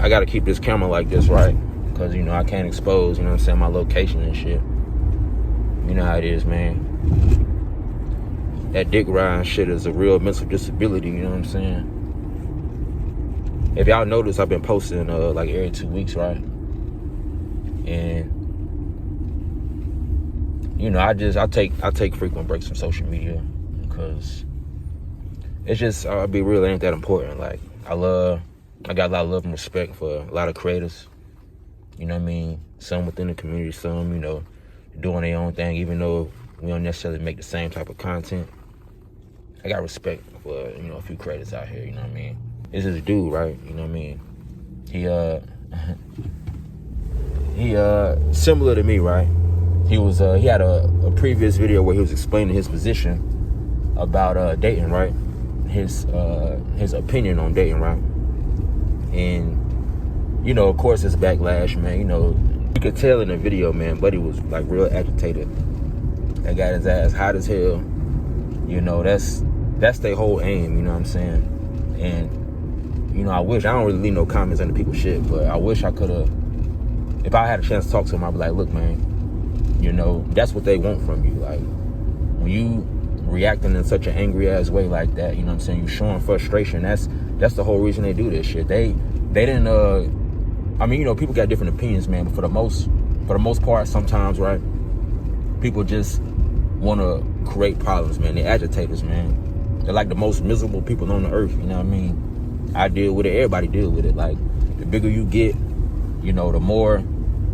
I gotta keep this camera like this, right? Because, you know, I can't expose, you know what I'm saying, my location and shit. You know how it is, man. That dick riding shit is a real mental disability, you know what I'm saying? If y'all notice, I've been posting like every 2 weeks, right? And you know, I take frequent breaks from social media because it's just, I'll be real, it ain't that important. Like, I got a lot of love and respect for a lot of creators. You know what I mean? Some within the community, some, you know, doing their own thing, even though we don't necessarily make the same type of content. I got respect for, you know, a few creators out here, you know what I mean? This is a dude, right? You know what I mean? He similar to me, right? He had a previous video where he was explaining his position about dating, right? His opinion on dating, right? And, you know, of course, it's backlash, man. You know, you could tell in the video, man, Buddy was like real agitated. That got his ass hot as hell. You know, that's their whole aim, you know what I'm saying? And, you know, I don't really leave no comments under people's shit, but I wish I could have, if I had a chance to talk to him, I'd be like, look, man, you know, that's what they want from you. Like, when you reacting in such an angry ass way like that, you know what I'm saying, you showing frustration, that's the whole reason they do this shit. They didn't, I mean, you know, people got different opinions, man, but for the most part, sometimes, right, people just want to create problems, man. They're agitators, man. They're like the most miserable people on the earth, you know what I mean? I deal with it, everybody deal with it. Like, the bigger you get, you know, the more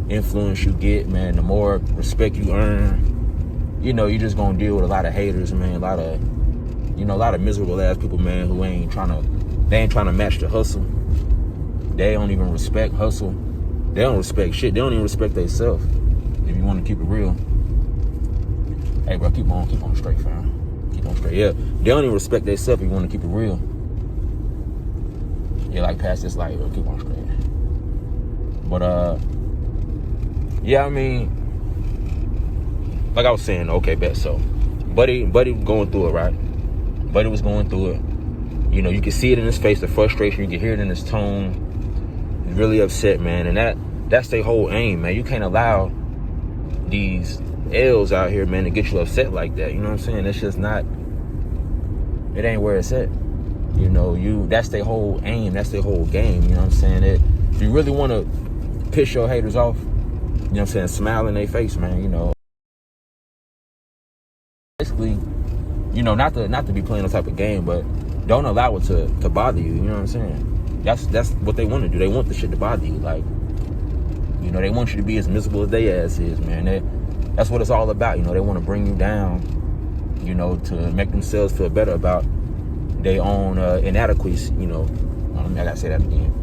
influence you get, man, the more respect you earn. You know, you're just gonna deal with a lot of haters, man, a lot of miserable ass people, man, who ain't trying to match the hustle. They don't even respect hustle. They don't respect shit. They don't even respect themselves. If you want to keep it real. Hey, bro, keep on straight, fam. Keep on straight. Yeah, they don't even respect themselves if you want to keep it real. Yeah, like past this light, bro, keep on straight. But yeah, I mean, like I was saying, okay, bet. So, Buddy going through it, right? Buddy was going through it. You know, you can see it in his face, the frustration. You can hear it in his tone. He's really upset, man. And that's their whole aim, man. You can't allow these L's out here, man, to get you upset like that. You know what I'm saying? It's just not, it ain't where it's at. You know, that's their whole aim. That's their whole game. You know what I'm saying? If you really want to piss your haters off, you know what I'm saying, smile in their face, man, you know. Basically, you know, not to be playing no type of game, but don't allow it to bother you, you know what I'm saying? That's what they want to do. They want the shit to bother you. Like, you know, they want you to be as miserable as they ass is, man. That's what it's all about, you know. They want to bring you down, you know, to make themselves feel better about their own inadequacies, you know. I gotta say that again.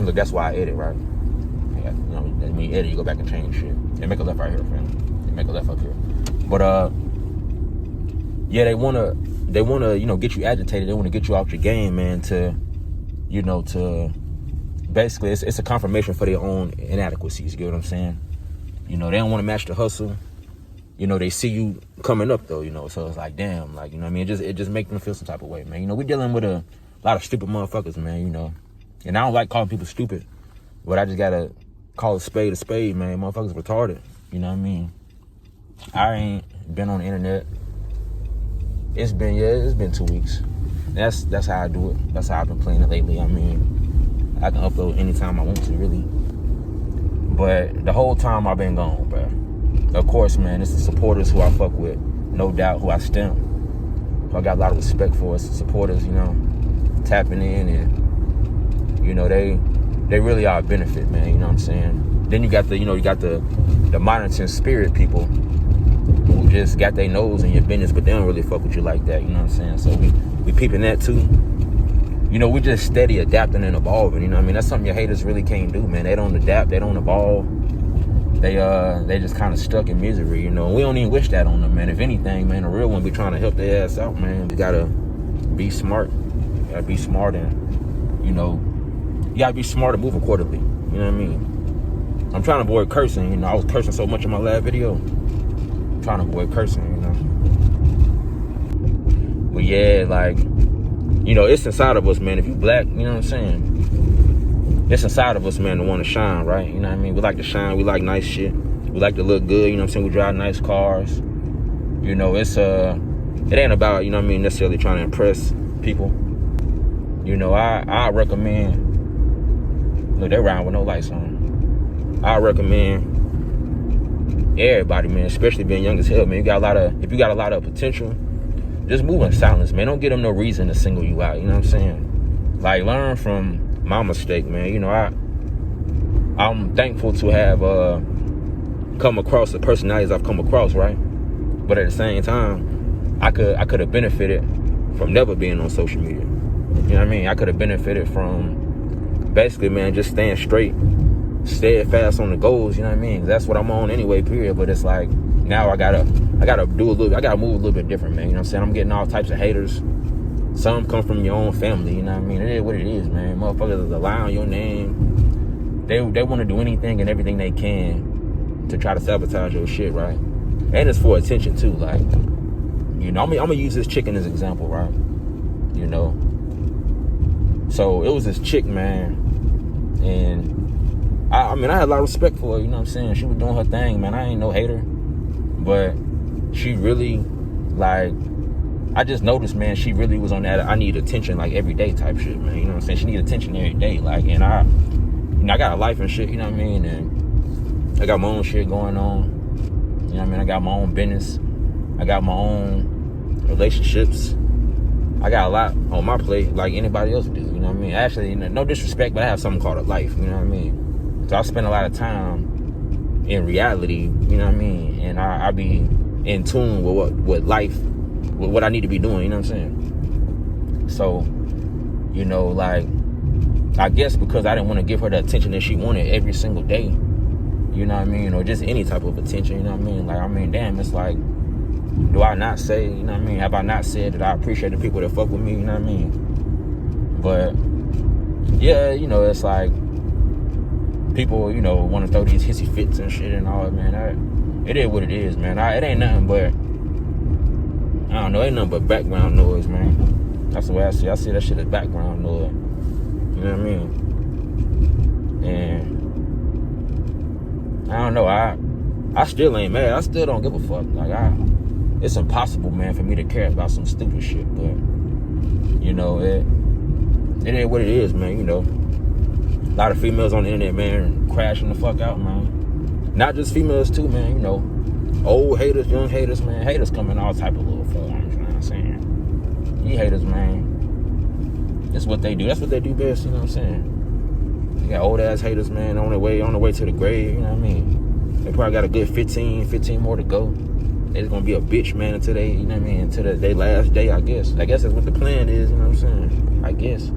Look, that's why I edit, right? You know, when you edit, you go back and change shit. And make a left right here, fam. And make a left up here. But yeah, they wanna, you know, get you agitated. They wanna get you out your game, man, to, you know, to basically it's a confirmation for their own inadequacies, you get what I'm saying? You know, they don't want to match the hustle. You know, they see you coming up though, you know, so it's like, damn, like, you know what I mean? It just makes them feel some type of way, man. You know, we're dealing with a lot of stupid motherfuckers, man, you know. And I don't like calling people stupid, but I just gotta call a spade, man. Motherfuckers retarded, you know what I mean? I ain't been on the internet. It's been 2 weeks. That's how I do it. That's how I've been playing it lately. I mean, I can upload anytime I want to, really. But the whole time I've been gone, bro. Of course, man, it's the supporters who I fuck with. No doubt who I stem. Who I got a lot of respect for. It's the supporters, you know, tapping in and, you know, they really are a benefit, man, you know what I'm saying? Then you got the monitoring spirit people who just got their nose in your business, but they don't really fuck with you like that, you know what I'm saying? So we peeping that too. You know, we just steady adapting and evolving, you know what I mean? That's something your haters really can't do, man. They don't adapt, they don't evolve. They just kind of stuck in misery, you know. And we don't even wish that on them, man. If anything, man, a real one be trying to help their ass out, man. You gotta be smart. You gotta be smart and, you know, you gotta be smart and move accordingly. You know what I mean? I'm trying to avoid cursing, you know. I was cursing so much in my last video. I'm trying to avoid cursing, you know. But yeah, like, you know, it's inside of us, man. If you black, you know what I'm saying? it's inside of us, man, to want to shine, right? You know what I mean? We like to shine. We like nice shit. We like to look good. You know what I'm saying? We drive nice cars. You know, it ain't about, you know what I mean, necessarily trying to impress people. You know, I recommend, look, they're riding with no lights on. I recommend everybody, man, especially being young as hell, man. If you got a lot of potential, just move in silence, man. Don't give them no reason to single you out. You know what I'm saying? Like, learn from my mistake, man. You know, I'm thankful to have come across the personalities I've come across, right? But at the same time, I could have benefited from never being on social media. You know what I mean? I could have benefited from basically, man, just staying straight, steadfast on the goals. You know what I mean? That's what I'm on anyway, period. But it's like, now I gotta move a little bit different, man. You know what I'm saying? I'm getting all types of haters. Some come from your own family. You know what I mean? It is what it is, man. Motherfuckers rely on your name. They want to do anything and everything they can to try to sabotage your shit, right? And it's for attention too. Like, you know, I'm gonna use this chick in as example, right? You know, so it was this chick, man, and I mean, I had a lot of respect for her. You know what I'm saying? She was doing her thing, man. I ain't no hater, but she really, like, I just noticed, man, she really was on that I need attention, like, every day type shit, man. You know what I'm saying? She need attention every day, like, and I got a life and shit, you know what I mean? And I got my own shit going on. You know what I mean? I got my own business. I got my own relationships. I got a lot on my plate, like anybody else do. You know what I mean? Actually, no disrespect, but I have something called a life. You know what I mean? So I spend a lot of time in reality. You know what I mean? And I be in tune with what life, with what I need to be doing. You know what I'm saying? So, you know, like, I guess because I didn't want to give her the attention that she wanted every single day. You know what I mean? Or just any type of attention, you know what I mean? Like, I mean, damn, it's like, do I not say, you know what I mean? Have I not said that I appreciate the people that fuck with me, you know what I mean? But, yeah, you know, it's like, people, you know, want to throw these hissy fits and shit and all that, man. It is what it is, man. It ain't nothing but, I don't know, ain't nothing but background noise, man. That's the way I see it. I see that shit as background noise. You know what I mean? And I don't know, I still ain't mad. I still don't give a fuck. Like, it's impossible, man, for me to care about some stupid shit. But, you know, it is what it is, man. You know, a lot of females on the internet, man, crashing the fuck out, man. Not just females too, man. You know, old haters, young haters, man. Haters come in all type of little forms. You know what I'm saying? You haters, man. That's what they do. That's what they do best. You know what I'm saying? You got old ass haters, man, on the way to the grave. You know what I mean? They probably got a good 15 more to go. They're gonna be a bitch, man, until they, you know what I mean, until their last day, I guess. I guess that's what the plan is, you know what I'm saying? I guess.